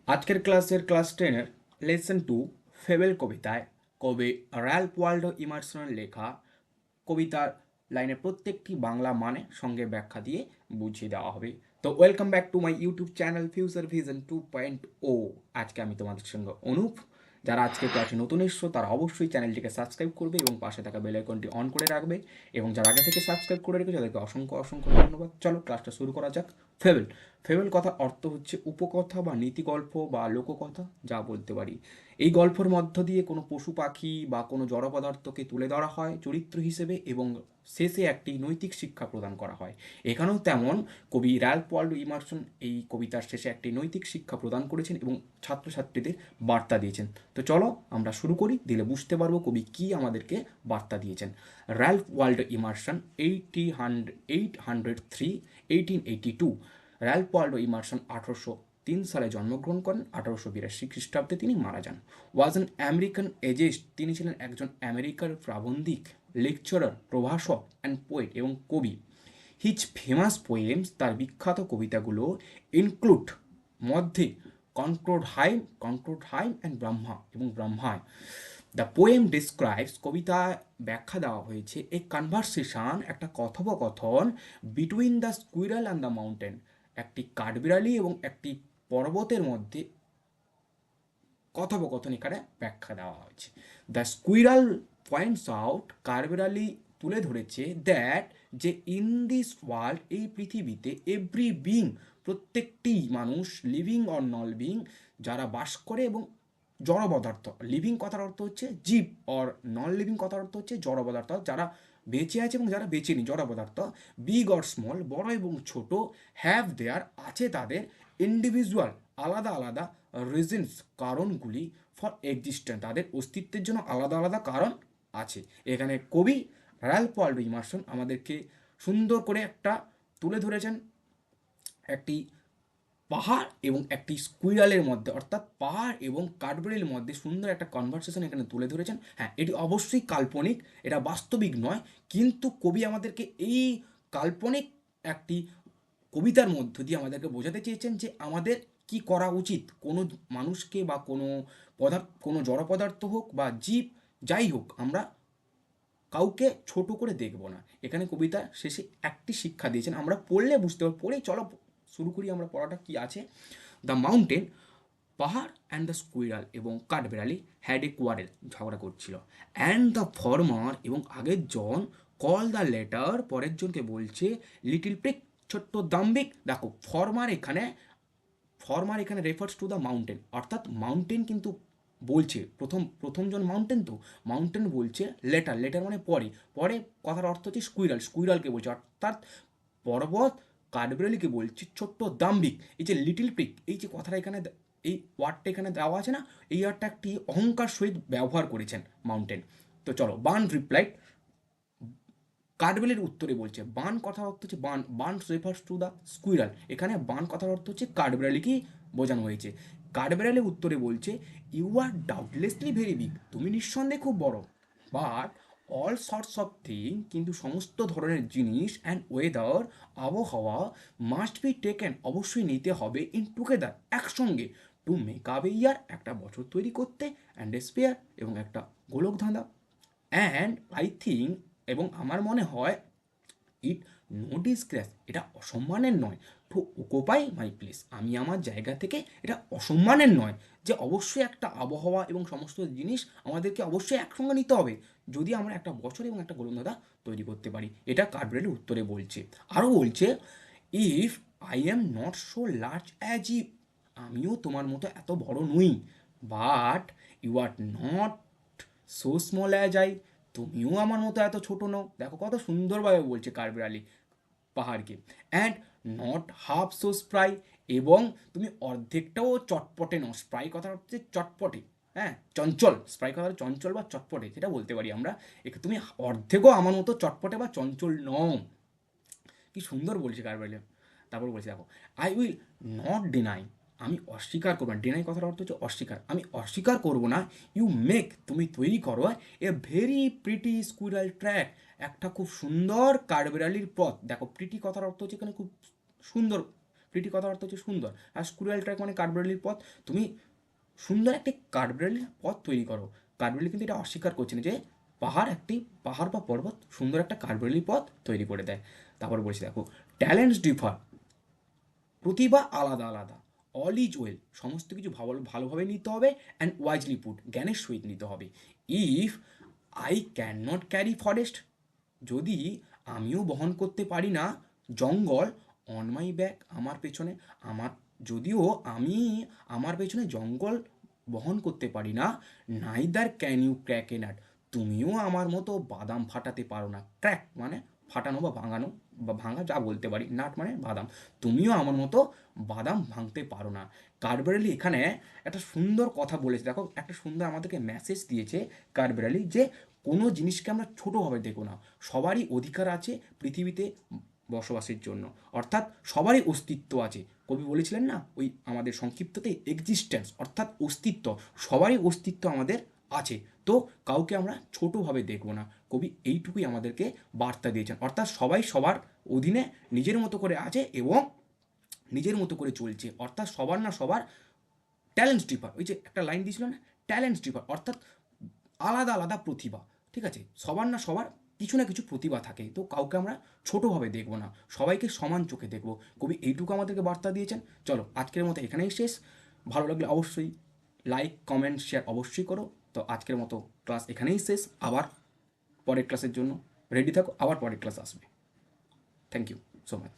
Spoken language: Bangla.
আজকের ক্লাস 10-এর লেসন 2 ফেবেল কবিতায় কবি র্যালফ ওয়াল্ডো ইমারসনের লেখা কবিতার লাইনের প্রত্যেকটি বাংলা মানে সঙ্গে ব্যাখ্যা দিয়ে বুঝিয়ে দেওয়া হবে। তো welcome back to my YouTube channel future vision 2.0। আজকে আমি তোমাদের সঙ্গে অনুপ। যারা আজকে ক্লাসে নতুন এসছো তারা অবশ্যই চ্যানেলটিকে সাবস্ক্রাইব করবে এবং পাশে থাকা বেল আইকনটি অন করে রাখবে, এবং যারা আগে থেকে সাবস্ক্রাইব করে রেখেছে তাদেরকে অসংখ্য অসংখ্য ধন্যবাদ। চলো ক্লাসটা শুরু করা যাক। ফেবেল ফেবেল কথার অর্থ হচ্ছে উপকথা বা নীতিগল্প বা লোককথা, যা বলতে পারি। এই গল্পের মধ্য দিয়ে কোনো পশু পাখি বা কোনো জড় পদার্থকে তুলে ধরা হয় চরিত্র হিসেবে এবং শেষে একটি নৈতিক শিক্ষা প্রদান করা হয়। এখানেও তেমন কবি র্যালফ ওয়াল্ডো ইমারসন এই কবিতার শেষে একটি নৈতিক শিক্ষা প্রদান করেছেন এবং ছাত্রছাত্রীদের বার্তা দিয়েছেন। তো চলো আমরা শুরু করি, দিলে বুঝতে পারবো কবি কী আমাদেরকে বার্তা দিয়েছেন। Ralph Waldo Emerson 1803-1882। Ralph Waldo Emerson 1803 সালে জন্মগ্রহণ করেন। 1882 খ্রিস্টাব্দে তিনি মারা যান। ওয়াজ অ্যান আমেরিকান এজেস্ট, তিনি ছিলেন একজন আমেরিকার প্রাবন্ধিক, লেকচারার, প্রভাষক অ্যান্ড পোয়েট এবং কবি। হিজ ফেমাস পোয়েমস, তার বিখ্যাত কবিতাগুলো ইনক্লুড মধ্যে কনক্রোড হাইম অ্যান্ড ব্রহ্মা এবং ব্রহ্মায়। দ্য পোয়েম ডিসক্রাইবস, কবিতায় ব্যাখ্যা দেওয়া হয়েছে, এ কনভারসেশন, একটা কথোপকথন, between the squirrel and the mountain, একটি কাঠবিড়ালি এবং একটি পর্বতের মধ্যে কথোপকথন এখানে ব্যাখ্যা দেওয়া হয়েছে। দ্য স্কুইরাল পয়েন্টস আউট, কাঠবিড়ালি তুলে ধরেছে, দ্যাট যে ইন দিস ওয়ার্ল্ড, এই পৃথিবীতে, এভরি বিং, প্রত্যেকটি মানুষ, লিভিং অর নন লিভিং, যারা বাস করে এবং জড় পদার্থ, লিভিং কথার অর্থ হচ্ছে জীব, অর নন লিভিং কথার অর্থ হচ্ছে জড় পদার্থ, যারা বেঁচে আছে এবং যারা বেঁচে নেই, জড় পদার্থ, বিগ অর স্মল, বড় এবং ছোট, হ্যাভ দেয়ার, আছে তাদের, ইন্ডিভিজুয়াল, আলাদা আলাদা, রিজনস, কারণগুলি, ফর এক্সিস্টেন্স, তাদের অস্তিত্বের জন্য আলাদা আলাদা কারণ আছে। এখানে কবি র্যালফ ওয়াল্ডো ইমারসন আমাদেরকে সুন্দর করে একটা তুলে ধরেছেন একটি পাহাড় এবং একটি স্কুইরালের মধ্যে, অর্থাৎ পাহাড় এবং কাঠবিড়ালির মধ্যে সুন্দর একটা কনভারসেশন এখানে তুলে ধরেছেন। হ্যাঁ, এটি অবশ্যই কাল্পনিক, এটা বাস্তবিক নয়, কিন্তু কবি আমাদেরকে এই কাল্পনিক একটি কবিতার মধ্য দিয়ে আমাদেরকে বোঝাতে চেয়েছেন যে আমাদের কি করা উচিত, কোনো মানুষকে বা কোনো জড় পদার্থ হোক বা জীব যাই হোক, আমরা কাউকে ছোট করে দেখব না। এখানে কবিতা শেষে একটি শিক্ষা দিয়েছেন, আমরা পড়লে বুঝতে পারবো। পড়েই চলো শুরু করি আমরা পড়াটা কি আছে। দ্য মাউন্টেন, পাহাড় অ্যান্ড দ্য স্কুইরাল এবং কাঠবেড়ালি হ্যাড এ কোয়ারেল, ঝগড়া করছিল। অ্যান্ড দ্য ফর্মার, এবং আগের জন, কল দ্য লেটার, পরের জনকে বলছে, লিটিল পিক, ছোট্ট দাম্বিক। দেখো ফর্মার এখানে রেফার্স টু দ্য মাউন্টেন, অর্থাৎ মাউন্টেন কিন্তু বলছে, প্রথমজন মাউন্টেন, তো মাউন্টেন বলছে লেটার, লেটার মানে পরে, পরে কথার অর্থ হচ্ছে স্কুইরালকে বলছে, অর্থাৎ পর্বত কাঠবিড়ালিকে বলছে ছোট্ট দাম্বিক। এই যে লিটিল পিক, এই যে কথাটা এখানে, এই ওয়ার্ডটা এখানে দেওয়া আছে না, এই ওয়ার্ডটা একটি অহংকার সহিত ব্যবহার করেছেন মাউন্টেন। তো চলো, বান রিপ্লাইড, কাঠবেলের উত্তরে বলছে, বান কথার অর্থ হচ্ছে বান রেফার্স টু দ্য স্কুইরাল, এখানে বান কথার অর্থ হচ্ছে কাঠবেড়ালিকেই বোঝানো হয়েছে। কাঠবেড়ালের উত্তরে বলছে, ইউ আর ডাউটলেসলি ভেরি বিগ, তুমি নিঃসন্দেহে খুব বড়, but all sorts of thing, কিন্তু সমস্ত ধরনের জিনিস, অ্যান্ড ওয়েদার, আবহাওয়া, মাস্ট বি টেকেন, অবশ্যই নিতে হবে, ইন টুগেদার, একসঙ্গে, টু মেক আপ এ ইয়ার, একটা বছর তৈরি করতে, অ্যান্ড স্পেয়ার, এবং একটা গোলক ধাঁধা, অ্যান্ড আই থিঙ্ক, এবং আমার মনে হয়, ইট নো ডিসগ্রেস, এটা অসম্মানের নয়, টু অকুপাই মাই প্লেস, আমি আমার জায়গা থেকে, এটা অসম্মানের নয়, যে অবশ্যই একটা আবহাওয়া এবং সমস্ত জিনিস আমাদেরকে অবশ্যই একসঙ্গে নিতে হবে যদি আমরা একটা বছর এবং একটা গোলন্দাদা তৈরি করতে পারি। এটা কাঠবিড়ালির উত্তরে বলছে। আরও বলছে, if I am not so large as if, আমিও তোমার মতো এত বড় নই, but you are not so small as I, তুমিও আমার মতো এত ছোট নও। দেখো কত সুন্দরভাবে বলছে কাঠবিড়ালি পাহাড়কে। And not half so spry, এবং তুমি অর্ধেকটাও চটপটে নও। স্প্রাই কথা হচ্ছে চটপটে, হ্যাঁ, চঞ্চল। স্প্রাই কথা চঞ্চল বা চটপটে, যেটা বলতে পারি আমরা। তুমি অর্ধেকও আমার মতো চটপটে বা চঞ্চল নও। কি সুন্দর বলছে কারবাইলে। তারপর বলছে দেখো, আই উইল নট ডিনাই, আমি অস্বীকার করবো না, ডিনাই কথার অর্থ হচ্ছে অস্বীকার, আমি অস্বীকার করবো না, ইউ মেক, তুমি তৈরি করো, a very pretty squirrel track, একটা খুব সুন্দর কাঠবেড়ালির পথ। দেখো প্রিটি কথার অর্থ হচ্ছে এখানে খুব সুন্দর, প্রিটি কথার অর্থ হচ্ছে সুন্দর, আর স্কুইরাল ট্র্যাক মানে কাঠবিড়ালির পথ। তুমি সুন্দর একটি কাঠবিড়ালির পথ তৈরি করো। কাঠবিড়ালি কিন্তু এটা অস্বীকার করছে না যে পাহাড় বা পর্বত সুন্দর একটা কাঠবিড়ালির পথ তৈরি করে দেয়। তারপর বলছি দেখো, ট্যালেন্টস ডিফার, প্রতিভা আলাদা আলাদা। অল ইজ ওয়েল, সমস্ত কিছু ভালোভাবে নিতে হবে। অ্যান্ড ওয়াইজলি পুট, জ্ঞানের সহিত নিতে হবে। If I can not carry forest, যদি আমিও বহন করতে পারি না জঙ্গল, অন মাই ব্যাক, আমার পেছনে, আমার, যদিও আমি আমার পেছনে জঙ্গল বহন করতে পারি না, neither can you crack a nut, তুমিও আমার মতো বাদাম ফাটাতে পারো না। ক্র্যাক মানে ফাটানো বা ভাঙানো, বা ভাঙা যা বলতে পারি, নাট মানে বাদাম, তুমিও আমার মতো বাদাম ভাঙতে পারো না। কাঠবিড়ালি এখানে একটা সুন্দর কথা বলেছে, দেখো একটা সুন্দর আমাদেরকে মেসেজ দিয়েছে কাঠবিড়ালি, যে কোনো জিনিসকে আমরা ছোটোভাবে দেখো না, সবারই অধিকার আছে পৃথিবীতে বসবাসের জন্য, অর্থাৎ সবারই অস্তিত্ব আছে। কবি বলেছিলেন না ওই আমাদের সংক্ষিপ্ততে, এক্সিস্টেন্স অর্থাৎ অস্তিত্ব, সবারই অস্তিত্ব আমাদের আছে। তো কাউকে আমরা ছোটোভাবে দেখব না, কবি এইটুকুই আমাদেরকে বার্তা দিয়েছেন, অর্থাৎ সবাই সবার অধীনে নিজের মতো করে আছে এবং নিজের মতো করে চলছে, অর্থাৎ সবার না সবার ট্যালেন্টস ডিফার, ওই যে একটা লাইন দিয়েছিল না, ট্যালেন্টস ডিফার, অর্থাৎ আলাদা আলাদা প্রতিভা, ঠিক আছে, সবার না সবার কিছু না কিছু প্রতিভা থাকে, তো কাউকে আমরা ছোটোভাবে দেখবো না, সবাইকে সমান চোখে দেখবো। কবি এইটুকু আমাদেরকে বার্তা দিয়েছেন। চলো আজকের মতো এখানেই শেষ। ভালো লাগলে অবশ্যই লাইক কমেন্ট শেয়ার অবশ্যই করো। তো আজকের মতো ক্লাস এখানেই শেষ, আবার পরের ক্লাসের জন্য রেডি থাকো, আবার পরের ক্লাস আসবে। Thank you so much.